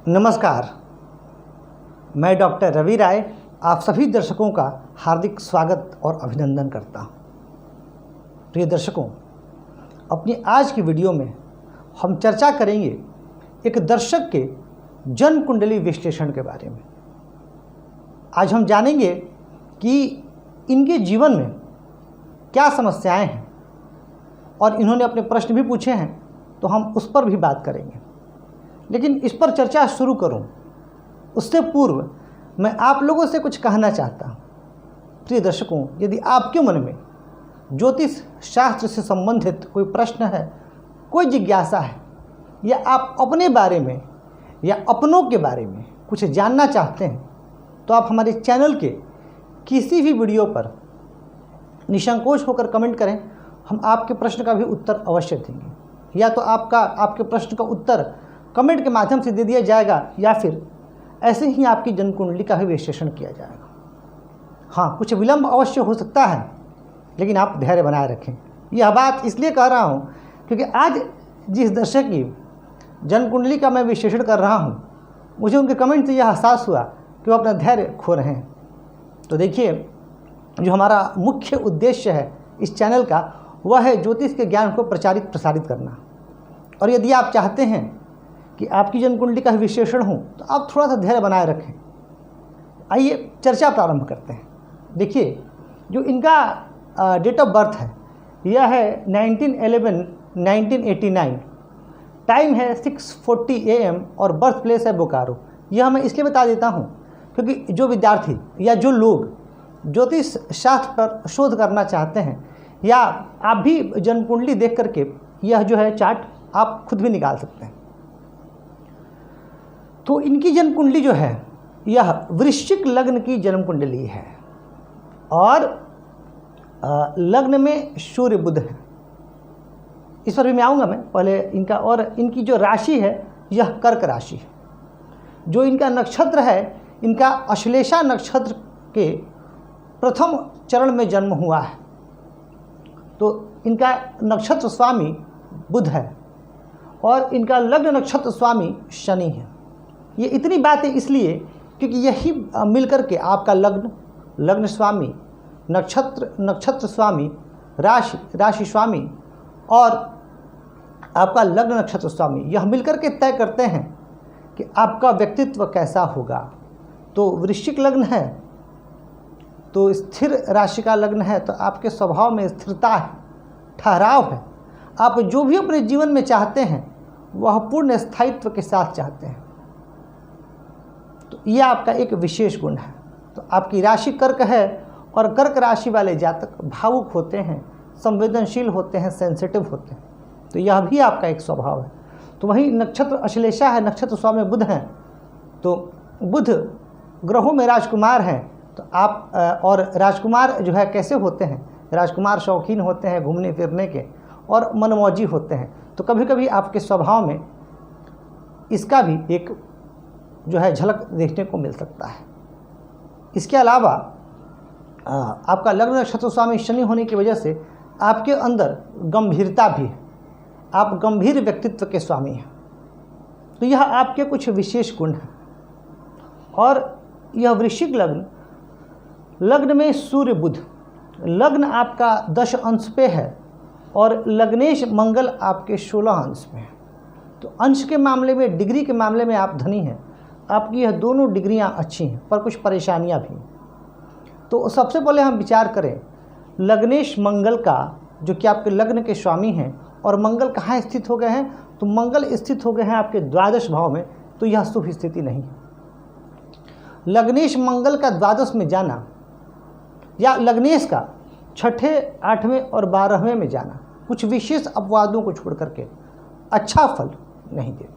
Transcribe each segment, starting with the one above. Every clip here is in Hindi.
नमस्कार, मैं डॉक्टर रवि राय आप सभी दर्शकों का हार्दिक स्वागत और अभिनंदन करता हूँ। प्रिय दर्शकों, अपनी आज की वीडियो में हम चर्चा करेंगे एक दर्शक के जन्म कुंडली विश्लेषण के बारे में। आज हम जानेंगे कि इनके जीवन में क्या समस्याएं हैं और इन्होंने अपने प्रश्न भी पूछे हैं, तो हम उस पर भी बात करेंगे। लेकिन इस पर चर्चा शुरू करूं उससे पूर्व मैं आप लोगों से कुछ कहना चाहता हूं। प्रिय दर्शकों, यदि आपके मन में ज्योतिष शास्त्र से संबंधित कोई प्रश्न है, कोई जिज्ञासा है, या आप अपने बारे में या अपनों के बारे में कुछ जानना चाहते हैं, तो आप हमारे चैनल के किसी भी वीडियो पर निसंकोच होकर कमेंट करें। हम आपके प्रश्न का भी उत्तर अवश्य देंगे, या तो आपके प्रश्न का उत्तर कमेंट के माध्यम से दे दिया जाएगा, या फिर ऐसे ही आपकी जन्म कुंडली का भी विश्लेषण किया जाएगा। हाँ, कुछ विलंब अवश्य हो सकता है, लेकिन आप धैर्य बनाए रखें। यह बात इसलिए कह रहा हूँ क्योंकि आज जिस दर्शक की जन्म कुंडली का मैं विश्लेषण कर रहा हूँ, मुझे उनके कमेंट से यह एहसास हुआ कि वो अपना धैर्य खो रहे हैं। तो देखिए, जो हमारा मुख्य उद्देश्य है इस चैनल का, वह है ज्योतिष के ज्ञान को प्रसारित करना। और यदि आप चाहते हैं कि आपकी जन्म कुंडली का विश्लेषण हो, तो आप थोड़ा सा धैर्य बनाए रखें। आइए चर्चा प्रारंभ करते हैं। देखिए, जो इनका डेट ऑफ बर्थ है, यह है 19/11/1989। टाइम है 6:40 AM और बर्थ प्लेस है बोकारो। यह मैं इसलिए बता देता हूँ क्योंकि जो विद्यार्थी या जो लोग ज्योतिष शास्त्र पर शोध करना चाहते हैं, या आप भी जन्म कुंडली देख करके यह जो है चार्ट आप खुद भी निकाल सकते हैं। तो इनकी जन्म कुंडली जो है, यह वृश्चिक लग्न की जन्म कुंडली है और लग्न में सूर्य बुध है। इस पर भी मैं आऊँगा मैं पहले इनका। और इनकी जो राशि है, यह कर्क राशि है। जो इनका नक्षत्र है, इनका अश्लेषा नक्षत्र के प्रथम चरण में जन्म हुआ है। तो इनका नक्षत्र स्वामी बुध है और इनका लग्न नक्षत्र स्वामी शनि है। ये इतनी बातें इसलिए क्योंकि यही मिलकर के आपका लग्न स्वामी, नक्षत्र स्वामी, राशि स्वामी और आपका लग्न नक्षत्र स्वामी, यह मिलकर के तय करते हैं कि आपका व्यक्तित्व कैसा होगा। तो वृश्चिक लग्न है, तो स्थिर राशि का लग्न है, तो आपके स्वभाव में स्थिरता है, ठहराव है। आप जो भी अपने जीवन में चाहते हैं, वह पूर्ण स्थायित्व के साथ चाहते हैं। तो यह आपका एक विशेष गुण है। तो आपकी राशि कर्क है और कर्क राशि वाले जातक भावुक होते हैं, संवेदनशील होते हैं, सेंसिटिव होते हैं। तो यह भी आपका एक स्वभाव है। तो वहीं नक्षत्र अश्लेषा है, नक्षत्र स्वामी बुध हैं। तो बुध ग्रहों में राजकुमार हैं। तो आप और राजकुमार जो है कैसे होते हैं? राजकुमार शौकीन होते हैं घूमने फिरने के और मनमौजी होते हैं। तो कभी कभी आपके स्वभाव में इसका भी एक जो है झलक देखने को मिल सकता है। इसके अलावा आपका लग्न नक्षत्र स्वामी शनि होने की वजह से आपके अंदर गंभीरता भी है। आप गंभीर व्यक्तित्व के स्वामी हैं। तो यह आपके कुछ विशेष गुण हैं। और यह वृश्चिक लग्न में सूर्य बुध, लग्न आपका 10 अंश पे है और लग्नेश मंगल आपके 16 अंश पे है। तो अंश के मामले में, डिग्री के मामले में आप धनी हैं। आपकी यह दोनों डिग्रियां अच्छी हैं, पर कुछ परेशानियां भी। तो सबसे पहले हम विचार करें लग्नेश मंगल का, जो कि आपके लग्न के स्वामी हैं। और मंगल कहाँ स्थित हो गए हैं? तो मंगल स्थित हो गए हैं आपके द्वादश भाव में। तो यह शुभ स्थिति नहीं है। लग्नेश मंगल का द्वादश में जाना या लग्नेश का 6ठे, 8वें और 12वें में जाना कुछ विशेष अपवादों को छोड़ करके अच्छा फल नहीं देती।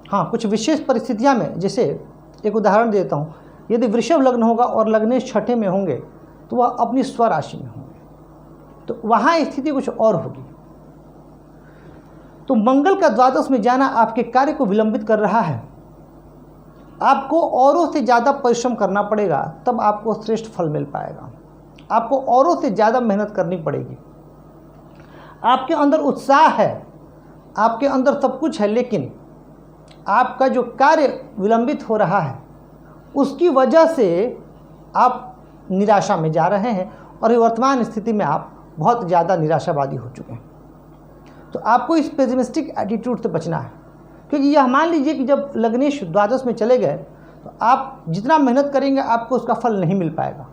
हाँ, कुछ विशेष परिस्थितियां में, जैसे एक उदाहरण देता हूँ, यदि वृषभ लग्न होगा और लग्नेश 6ठे में होंगे, तो वह अपनी स्वराशि में होंगे, तो वहाँ स्थिति कुछ और होगी। तो मंगल का द्वादश में जाना आपके कार्य को विलंबित कर रहा है। आपको औरों से ज़्यादा परिश्रम करना पड़ेगा, तब आपको श्रेष्ठ फल मिल पाएगा। आपको औरों से ज़्यादा मेहनत करनी पड़ेगी। आपके अंदर उत्साह है, आपके अंदर सब कुछ है, लेकिन आपका जो कार्य विलंबित हो रहा है उसकी वजह से आप निराशा में जा रहे हैं और वर्तमान स्थिति में आप बहुत ज़्यादा निराशावादी हो चुके हैं। तो आपको इस पेसिमिस्टिक एटीट्यूड से बचना है, क्योंकि यह मान लीजिए कि जब लग्नेश द्वादश में चले गए तो आप जितना मेहनत करेंगे आपको उसका फल नहीं मिल पाएगा।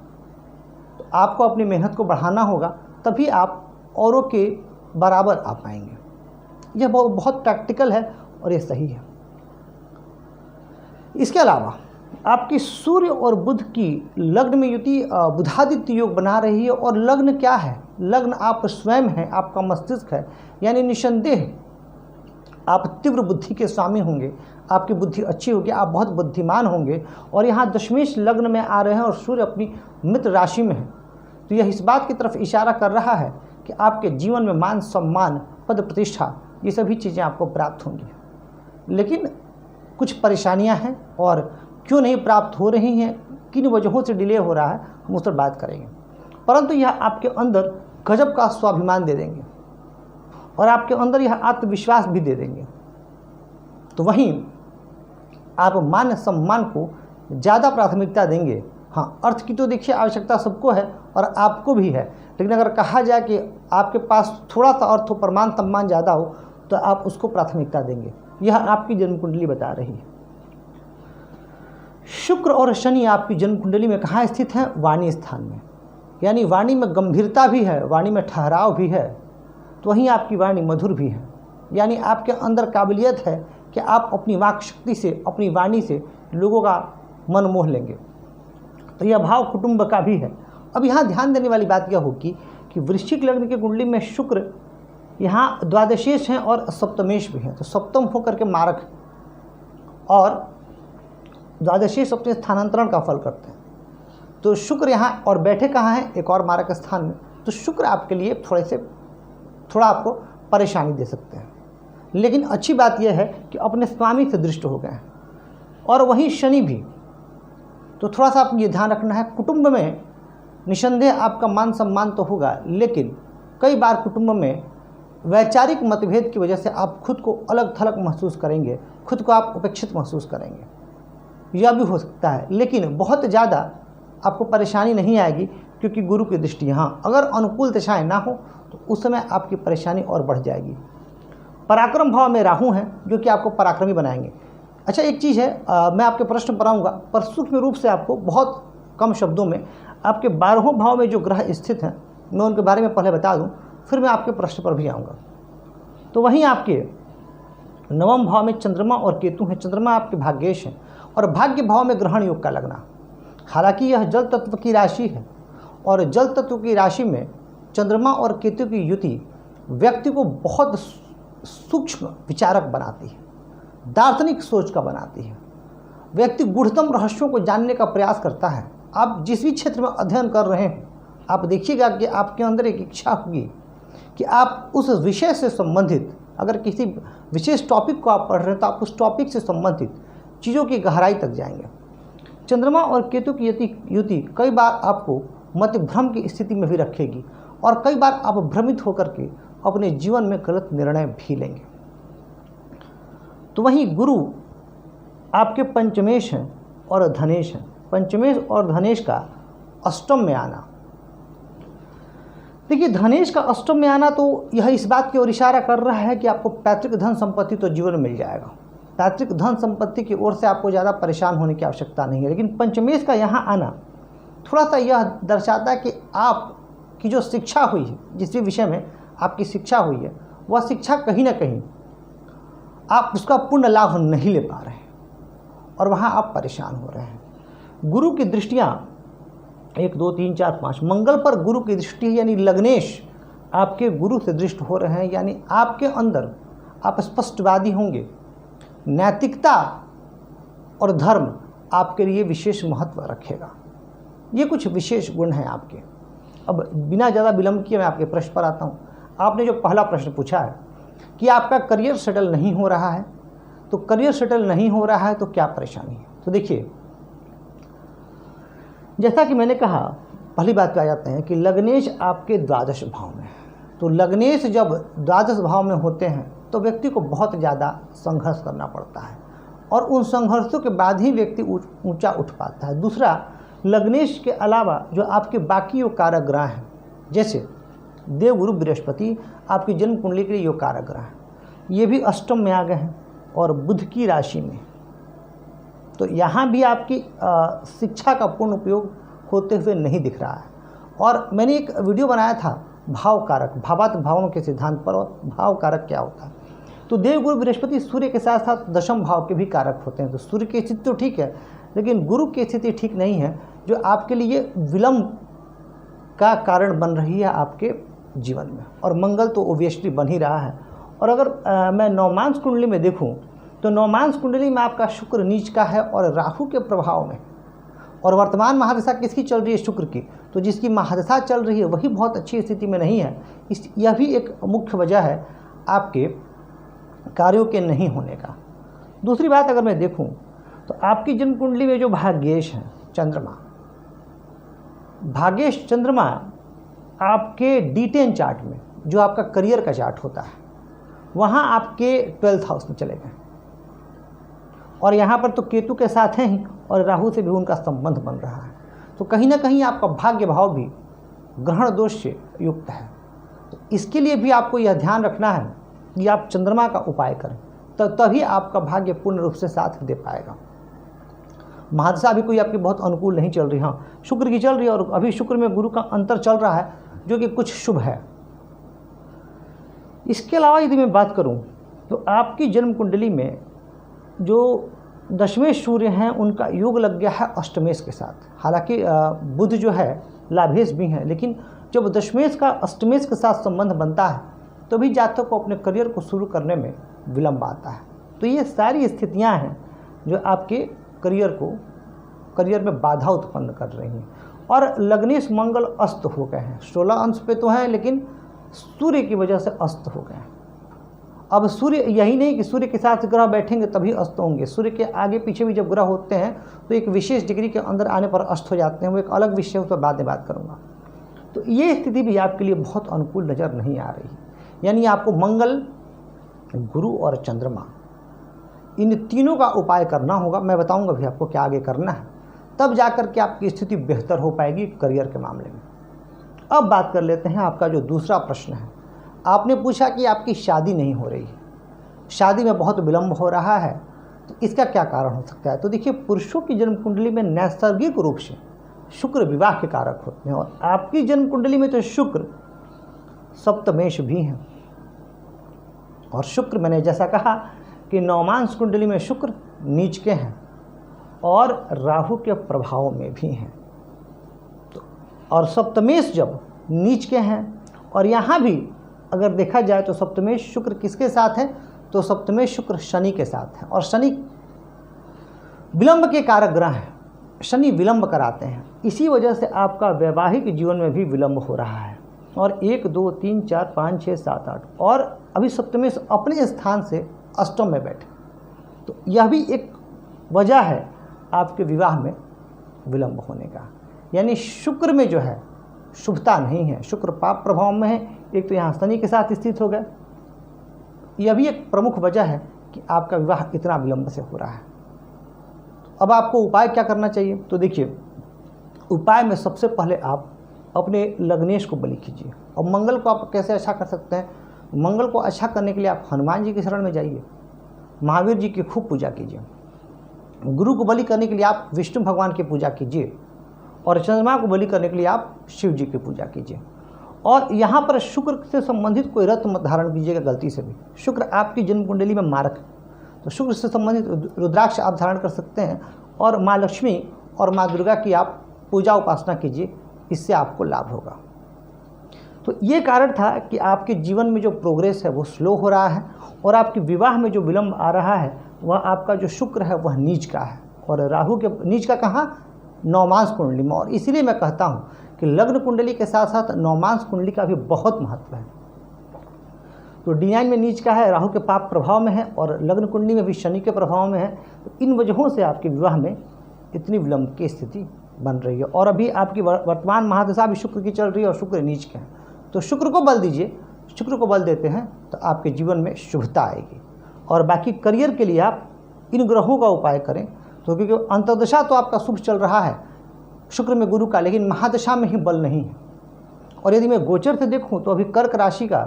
तो आपको अपनी मेहनत को बढ़ाना होगा, तभी आप औरों के बराबर आ पाएंगे। यह बहुत प्रैक्टिकल है और ये सही है। इसके अलावा आपकी सूर्य और बुध की लग्न में युति बुधादित्य योग बना रही है। और लग्न क्या है? लग्न आप स्वयं हैं, आपका मस्तिष्क है, यानी निसंदेह आप तीव्र बुद्धि के स्वामी होंगे, आपकी बुद्धि अच्छी होगी, आप बहुत बुद्धिमान होंगे। और यहाँ दशमेश लग्न में आ रहे हैं और सूर्य अपनी मित्र राशि में है, तो यह इस बात की तरफ इशारा कर रहा है कि आपके जीवन में मान सम्मान, पद प्रतिष्ठा, ये सभी चीज़ें आपको प्राप्त होंगी। लेकिन कुछ परेशानियां हैं और क्यों नहीं प्राप्त हो रही हैं, किन वजहों से डिले हो रहा है, हम उस पर बात करेंगे। परंतु यह आपके अंदर गजब का स्वाभिमान दे देंगे और आपके अंदर यह आत्मविश्वास भी दे देंगे। तो वहीं आप मान सम्मान को ज़्यादा प्राथमिकता देंगे। हाँ, अर्थ की तो देखिए आवश्यकता सबको है और आपको भी है, लेकिन अगर कहा जाए कि आपके पास थोड़ा सा अर्थ हो पर मान सम्मान ज़्यादा हो तो आप उसको प्राथमिकता देंगे। यह आपकी जन्म कुंडली बता रही है। शुक्र और शनि आपकी जन्म कुंडली में कहाँ स्थित हैं? वाणी स्थान में, यानी वाणी में गंभीरता भी है, वाणी में ठहराव भी है, तो वहीं आपकी वाणी मधुर भी है। यानी आपके अंदर काबिलियत है कि आप अपनी वाक शक्ति से, अपनी वाणी से लोगों का मन मोह लेंगे। तो यह भाव कुटुंब का भी है। अब यहाँ ध्यान देने वाली बात यह होगी कि वृश्चिक लग्न की कुंडली में शुक्र यहाँ द्वादशेश हैं और सप्तमेश भी हैं, तो सप्तम होकर के मारक है और द्वादशेश अपने स्थानांतरण का फल करते हैं। तो शुक्र यहाँ और बैठे कहाँ हैं? एक और मारक स्थान में। तो शुक्र आपके लिए थोड़ा आपको परेशानी दे सकते हैं, लेकिन अच्छी बात यह है कि अपने स्वामी से दृष्ट हो गए हैं। और वहीं शनि भी, तो थोड़ा सा आपको ये ध्यान रखना है, कुटुंब में निसंदेह आपका मान सम्मान तो होगा, लेकिन कई बार कुटुंब में वैचारिक मतभेद की वजह से आप खुद को अलग थलग महसूस करेंगे, खुद को आप उपेक्षित महसूस करेंगे। यह भी हो सकता है, लेकिन बहुत ज़्यादा आपको परेशानी नहीं आएगी, क्योंकि गुरु की दृष्टि यहाँ अगर अनुकूल दिशाएं ना हो तो उस समय आपकी परेशानी और बढ़ जाएगी। पराक्रम भाव में राहु हैं जो कि आपको पराक्रमी बनाएंगे। अच्छा, एक चीज़ है, मैं आपके प्रश्न पर आऊँगा, पर सूक्ष्म रूप से आपको बहुत कम शब्दों में आपके 12वें भाव में जो ग्रह स्थित हैं मैं उनके बारे में पहले बता दूं, फिर मैं आपके प्रश्न पर भी आऊँगा। तो वहीं आपके 9वें भाव में चंद्रमा और केतु हैं। चंद्रमा आपके भाग्येश हैं और भाग्य भाव में ग्रहण योग का लगना। हालांकि यह जल तत्व की राशि है और जल तत्व की राशि में चंद्रमा और केतु की युति व्यक्ति को बहुत सूक्ष्म विचारक बनाती है, दार्शनिक सोच का बनाती है। व्यक्ति गूढ़तम रहस्यों को जानने का प्रयास करता है। आप जिस भी क्षेत्र में अध्ययन कर रहे हैं, आप देखिएगा कि आपके अंदर एक इच्छा होगी कि आप उस विषय से संबंधित, अगर किसी विशेष टॉपिक को आप पढ़ रहे हैं तो आप उस टॉपिक से संबंधित चीज़ों की गहराई तक जाएंगे। चंद्रमा और केतु की युति कई बार आपको मत भ्रम की स्थिति में भी रखेगी और कई बार आप भ्रमित होकर के अपने जीवन में गलत निर्णय भी लेंगे। तो वहीं गुरु आपके पंचमेश हैं और धनेश हैं। पंचमेश और धनेश का अष्टम में आना, देखिए धनेश का अष्टम में आना तो यह इस बात की ओर इशारा कर रहा है कि आपको पैतृक धन संपत्ति तो जीवन में मिल जाएगा। पैतृक धन संपत्ति की ओर से आपको ज़्यादा परेशान होने की आवश्यकता नहीं है। लेकिन पंचमेश का यहाँ आना थोड़ा सा यह दर्शाता है कि आपकी जो शिक्षा हुई है, जिस भी विषय में आपकी शिक्षा हुई है, वह शिक्षा कहीं ना कहीं आप उसका पूर्ण लाभ नहीं ले पा रहे हैं और वहाँ आप परेशान हो रहे हैं। गुरु की दृष्टियाँ 1 2 3 4 5 मंगल पर गुरु की दृष्टि, यानी लग्नेश आपके गुरु से दृष्ट हो रहे हैं, यानी आपके अंदर आप स्पष्टवादी होंगे। नैतिकता और धर्म आपके लिए विशेष महत्व रखेगा। ये कुछ विशेष गुण हैं आपके। अब बिना ज़्यादा विलंब किए मैं आपके प्रश्न पर आता हूँ। आपने जो पहला प्रश्न पूछा है कि आपका करियर सेटल नहीं हो रहा है, तो करियर सेटल नहीं हो रहा है तो क्या परेशानी है? तो देखिए, जैसा कि मैंने कहा, पहली बात पे आ जाते हैं कि लग्नेश आपके द्वादश भाव में है। तो लग्नेश जब द्वादश भाव में होते हैं तो व्यक्ति को बहुत ज़्यादा संघर्ष करना पड़ता है। और उन संघर्षों के बाद ही व्यक्ति ऊंचा उठ पाता है। दूसरा, लग्नेश के अलावा जो आपके बाकी योग कारक ग्रह हैं, जैसे देवगुरु बृहस्पति आपकी जन्म कुंडली के लिए योग कारक ग्रह हैं, ये भी अष्टम में आ गए हैं और बुध की राशि में। तो यहाँ भी आपकी शिक्षा का पूर्ण उपयोग होते हुए नहीं दिख रहा है। और मैंने एक वीडियो बनाया था भाव कारक, भावात्म भावों के सिद्धांत पर, और भाव कारक क्या होता है। तो देवगुरु बृहस्पति सूर्य के साथ साथ दशम भाव के भी कारक होते हैं। तो सूर्य की स्थिति तो ठीक है, लेकिन गुरु की स्थिति ठीक नहीं है, जो आपके लिए विलंब का कारण बन रही है आपके जीवन में। और मंगल तो ओबियसली बन ही रहा है। और अगर मैं नवमांश कुंडली में देखूं तो नवमांश कुंडली में आपका शुक्र नीच का है और राहु के प्रभाव में। और वर्तमान महादशा किसकी चल रही है? शुक्र की। तो जिसकी महादशा चल रही है वही बहुत अच्छी स्थिति में नहीं है। यह भी एक मुख्य वजह है आपके कार्यों के नहीं होने का। दूसरी बात अगर मैं देखूं तो आपकी जन्म कुंडली में जो भाग्येश हैं चंद्रमा, भाग्येश चंद्रमा आपके D10 चार्ट में, जो आपका करियर का चार्ट होता है, वहाँ आपके 12th हाउस में चले गए। और यहाँ पर तो केतु के साथ हैं ही, और राहु से भी उनका संबंध बन रहा है। तो कहीं ना कहीं आपका भाग्य भाव भी ग्रहण दोष से युक्त है। तो इसके लिए भी आपको यह ध्यान रखना है कि आप चंद्रमा का उपाय करें, तो तभी आपका भाग्य पूर्ण रूप से साथ दे पाएगा। महादशा अभी कोई आपकी बहुत अनुकूल नहीं चल रही, हाँ शुक्र की चल रही है, और अभी शुक्र में गुरु का अंतर चल रहा है जो कि कुछ शुभ है। इसके अलावा यदि मैं बात करूं तो आपकी जन्म कुंडली में जो दशमेश सूर्य हैं उनका योग लग गया है अष्टमेश के साथ। हालांकि बुध जो है लाभेश भी हैं, लेकिन जब दशमेश का अष्टमेश के साथ संबंध बनता है तो भी जातक को अपने करियर को शुरू करने में विलंब आता है। तो ये सारी स्थितियां हैं जो आपके करियर में बाधा उत्पन्न कर रही हैं। और लग्नेश मंगल अस्त हो गए हैं, 16 अंश पे तो हैं, लेकिन सूर्य की वजह से अस्त हो गए हैं। अब सूर्य, यही नहीं कि सूर्य के साथ ग्रह बैठेंगे तभी अस्त होंगे, सूर्य के आगे पीछे भी जब ग्रह होते हैं तो एक विशेष डिग्री के अंदर आने पर अस्त हो जाते हैं। वो एक अलग विषय, उस पर बाद में बात करूँगा। तो ये स्थिति भी आपके लिए बहुत अनुकूल नज़र नहीं आ रही। यानी आपको मंगल, गुरु और चंद्रमा, इन तीनों का उपाय करना होगा। मैं बताऊँगा भी आपको क्या आगे करना है, तब जाकर के आपकी स्थिति बेहतर हो पाएगी करियर के मामले में। अब बात कर लेते हैं आपका जो दूसरा प्रश्न है। आपने पूछा कि आपकी शादी नहीं हो रही है, शादी में बहुत विलंब हो रहा है, तो इसका क्या कारण हो सकता है? तो देखिए, पुरुषों की जन्म कुंडली में नैसर्गिक रूप से शुक्र विवाह के कारक होते हैं, और आपकी जन्म कुंडली में तो शुक्र सप्तमेश भी हैं। और शुक्र, मैंने जैसा कहा कि नवमांश कुंडली में शुक्र नीच के हैं और राहु के प्रभाव में भी हैं। तो और सप्तमेश जब नीच के हैं, और यहाँ भी अगर देखा जाए तो सप्तमेश शुक्र किसके साथ है? तो सप्तमेश शुक्र शनि के साथ है, और शनि विलंब के कारक ग्रह हैं। शनि विलंब कराते हैं, इसी वजह से आपका वैवाहिक जीवन में भी विलंब हो रहा है। और 1 2 3 4 5 6 7 8, और अभी सप्तमेश अपने स्थान से अष्टम में बैठे। तो यह भी एक वजह है आपके विवाह में विलंब होने का। यानी शुक्र में जो है शुभता नहीं है, शुक्र पाप प्रभाव में है। एक तो यहाँ शनि के साथ स्थित हो गए, यह भी एक प्रमुख वजह है कि आपका विवाह इतना विलंब से हो रहा है। अब आपको उपाय क्या करना चाहिए? तो देखिए, उपाय में सबसे पहले आप अपने लग्नेश को बलि कीजिए। और मंगल को आप कैसे अच्छा कर सकते हैं? मंगल को अच्छा करने के लिए आप हनुमान जी की शरण में जाइए, महावीर जी की खूब पूजा कीजिए। गुरु को बलि करने के लिए आप विष्णु भगवान की पूजा कीजिए, और चंद्रमा को बलि करने के लिए आप शिव जी की पूजा कीजिए। और यहाँ पर शुक्र से संबंधित कोई रत्न मत धारण कीजिएगा गलती से भी। शुक्र आपकी जन्म कुंडली में मारक है, तो शुक्र से संबंधित रुद्राक्ष आप धारण कर सकते हैं, और माँ लक्ष्मी और माँ दुर्गा की आप पूजा उपासना कीजिए, इससे आपको लाभ होगा। तो ये कारण था कि आपके जीवन में जो प्रोग्रेस है वो स्लो हो रहा है, और आपके विवाह में जो विलंब आ रहा है वह आपका जो शुक्र है वह नीच का है, और राहु के नीच का कहाँ? नवमांश कुंडली में। और इसीलिए मैं कहता हूँ कि लग्न कुंडली के साथ साथ नवमांश कुंडली का भी बहुत महत्व है। तो D9 में नीच का है, राहु के पाप प्रभाव में है, और लग्न कुंडली में भी शनि के प्रभाव में है। तो इन वजहों से आपके विवाह में इतनी विलंब की स्थिति बन रही है। और अभी आपकी वर्तमान महादशा भी शुक्र की चल रही है, और शुक्र नीच के हैं। तो शुक्र को बल दीजिए, शुक्र को बल देते हैं तो आपके जीवन में शुभता आएगी। और बाकी करियर के लिए आप इन ग्रहों का उपाय करें। तो क्योंकि अंतर्दशा तो आपका शुभ चल रहा है शुक्र में गुरु का, लेकिन महादशा में ही बल नहीं है। और यदि मैं गोचर से देखूं तो अभी कर्क राशि का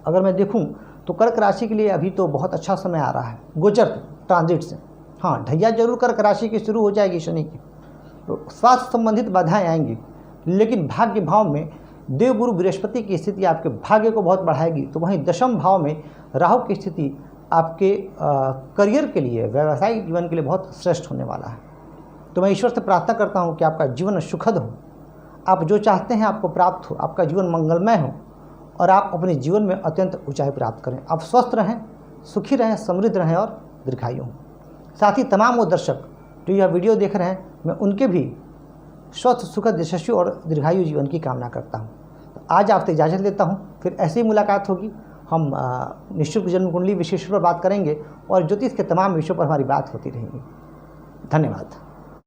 अगर मैं देखूं तो कर्क राशि के लिए अभी तो बहुत अच्छा समय आ रहा है गोचर ट्रांजिट से। हाँ, ढैया जरूर कर्क राशि की शुरू हो जाएगी शनि की, तो स्वास्थ्य संबंधित बाधाएं आएंगी, लेकिन भाग्य भाव में देवगुरु बृहस्पति की स्थिति आपके भाग्य को बहुत बढ़ाएगी। तो वहीं दशम भाव में राहु की स्थिति आपके करियर के लिए, व्यावसायिक जीवन के लिए बहुत श्रेष्ठ होने वाला है। तो मैं ईश्वर से प्रार्थना करता हूँ कि आपका जीवन सुखद हो, आप जो चाहते हैं आपको प्राप्त हो, आपका जीवन मंगलमय हो और आप अपने जीवन में अत्यंत ऊंचाई प्राप्त करें। आप स्वस्थ रहें, सुखी रहें, समृद्ध रहें और दीर्घायु हों। साथ ही तमाम वो दर्शक जो यह वीडियो देख रहे हैं, मैं उनके भी स्वस्थ, सुखद, यशस्वी और दीर्घायु जीवन की कामना करता हूँ। तो आज आपसे इजाज़त लेता हूँ, फिर ऐसी ही मुलाकात होगी। हम निःशुल्क जन्म कुंडली विशेष पर बात करेंगे और ज्योतिष के तमाम विषयों पर हमारी बात होती रहेगी। धन्यवाद।